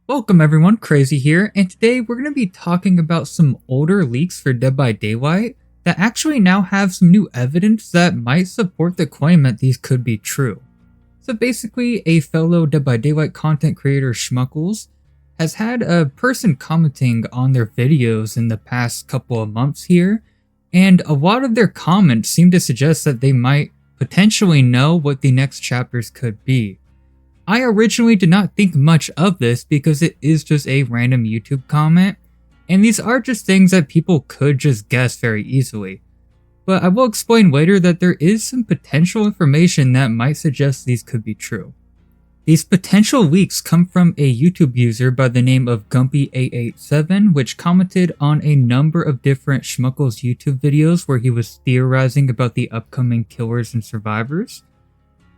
Welcome everyone, Crazy here, and today we're going to be talking about some older leaks for Dead by Daylight that actually now have some new evidence that might support the claim that these could be true. So basically, a fellow Dead by Daylight content creator, Schmuckles, has had a person commenting on their videos in the past couple of months here, and a lot of their comments seem to suggest that they might potentially know what the next chapters could be. I originally did not think much of this because it is just a random YouTube comment, and these are just things that people could just guess very easily. But I will explain later that there is some potential information that might suggest these could be true. These potential leaks come from a YouTube user by the name of Gumpy887, which commented on a number of different Schmuckles YouTube videos where he was theorizing about the upcoming killers and survivors.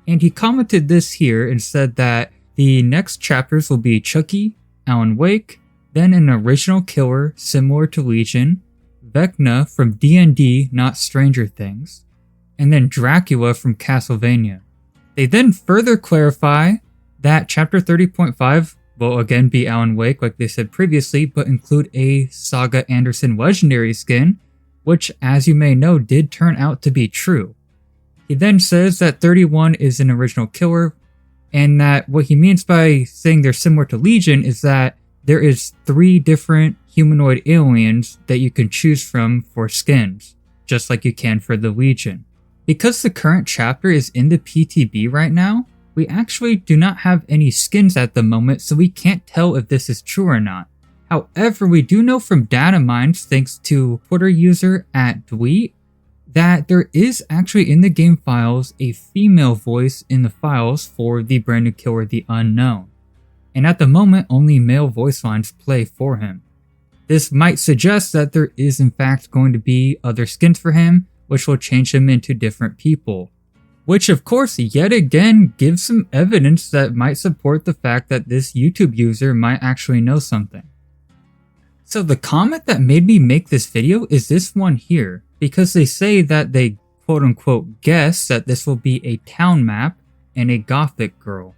And he commented this here and said that the next chapters will be Chucky, Alan Wake, then an original killer similar to Legion, Vecna from D&D, not Stranger Things, and then Dracula from Castlevania. They then further clarify that Chapter 30.5 will again be Alan Wake like they said previously, but include a Saga Anderson legendary skin, which as you may know did turn out to be true. He then says that 31 is an original killer, and that what he means by saying they're similar to Legion is that there is 3 different humanoid aliens that you can choose from for skins, just like you can for the Legion. Because the current chapter is in the PTB right now, we actually do not have any skins at the moment, so we can't tell if this is true or not. However, we do know from data mines, thanks to Twitter user @Dweet, that there is actually in the game files a female voice in the files for the brand new killer, the Unknown. And at the moment, only male voice lines play for him. This might suggest that there is in fact going to be other skins for him, which will change him into different people. Which of course, yet again, gives some evidence that might support the fact that this YouTube user might actually know something. So the comment that made me make this video is this one here, because they say that they quote-unquote guess that this will be a town map and a gothic girl.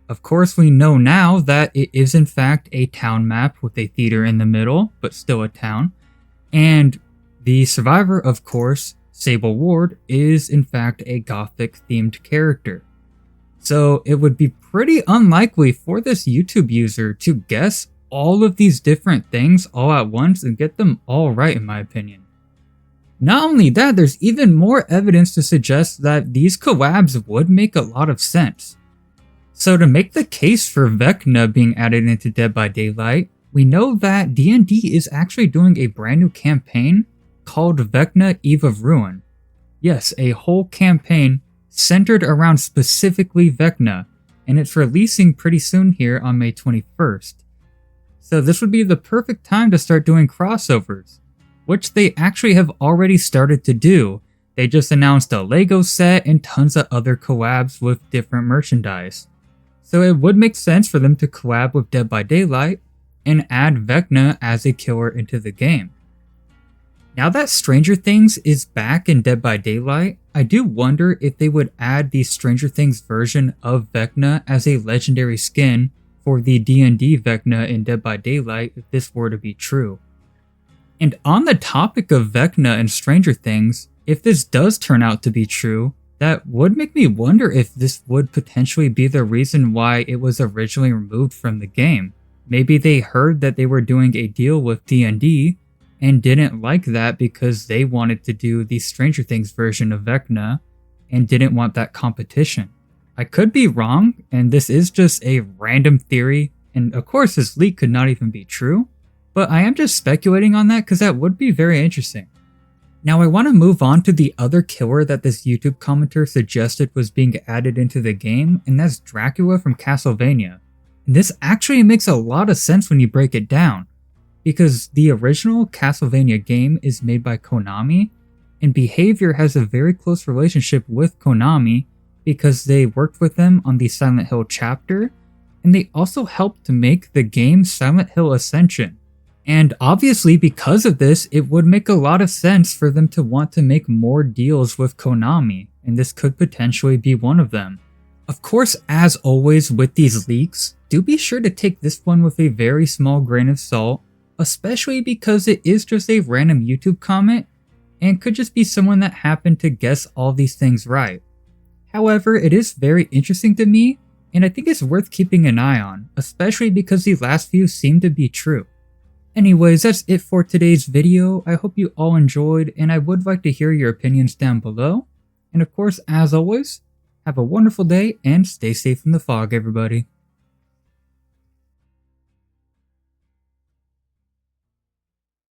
Of course, we know now that it is in fact a town map with a theater in the middle, but still a town. And the survivor, of course, Sable Ward, is in fact a gothic themed character. So it would be pretty unlikely for this YouTube user to guess all of these different things all at once and get them all right, in my opinion. Not only that, there's even more evidence to suggest that these collabs would make a lot of sense. So to make the case for Vecna being added into Dead by Daylight, we know that D&D is actually doing a brand new campaign called Vecna Eve of Ruin. Yes, a whole campaign centered around specifically Vecna, and it's releasing pretty soon here on May 21st. So this would be the perfect time to start doing crossovers, which they actually have already started to do. They just announced a Lego set and tons of other collabs with different merchandise. So it would make sense for them to collab with Dead by Daylight and add Vecna as a killer into the game. Now that Stranger Things is back in Dead by Daylight, I do wonder if they would add the Stranger Things version of Vecna as a legendary skin for the D&D Vecna in Dead by Daylight if this were to be true. And on the topic of Vecna and Stranger Things, if this does turn out to be true, that would make me wonder if this would potentially be the reason why it was originally removed from the game. Maybe they heard that they were doing a deal with D&D and didn't like that because they wanted to do the Stranger Things version of Vecna and didn't want that competition. I could be wrong, and this is just a random theory, and of course this leak could not even be true, but I am just speculating on that because that would be very interesting. Now I want to move on to the other killer that this YouTube commenter suggested was being added into the game, and that's Dracula from Castlevania. And this actually makes a lot of sense when you break it down, because the original Castlevania game is made by Konami, and Behavior has a very close relationship with Konami because they worked with them on the Silent Hill chapter, and they also helped to make the game Silent Hill Ascension. And obviously because of this, it would make a lot of sense for them to want to make more deals with Konami, and this could potentially be one of them. Of course, as always with these leaks, do be sure to take this one with a very small grain of salt, especially because it is just a random YouTube comment and could just be someone that happened to guess all these things right. However, it is very interesting to me, and I think it's worth keeping an eye on, especially because the last few seem to be true. Anyways, that's it for today's video. I hope you all enjoyed, and I would like to hear your opinions down below. And of course, as always, have a wonderful day and stay safe in the fog, everybody.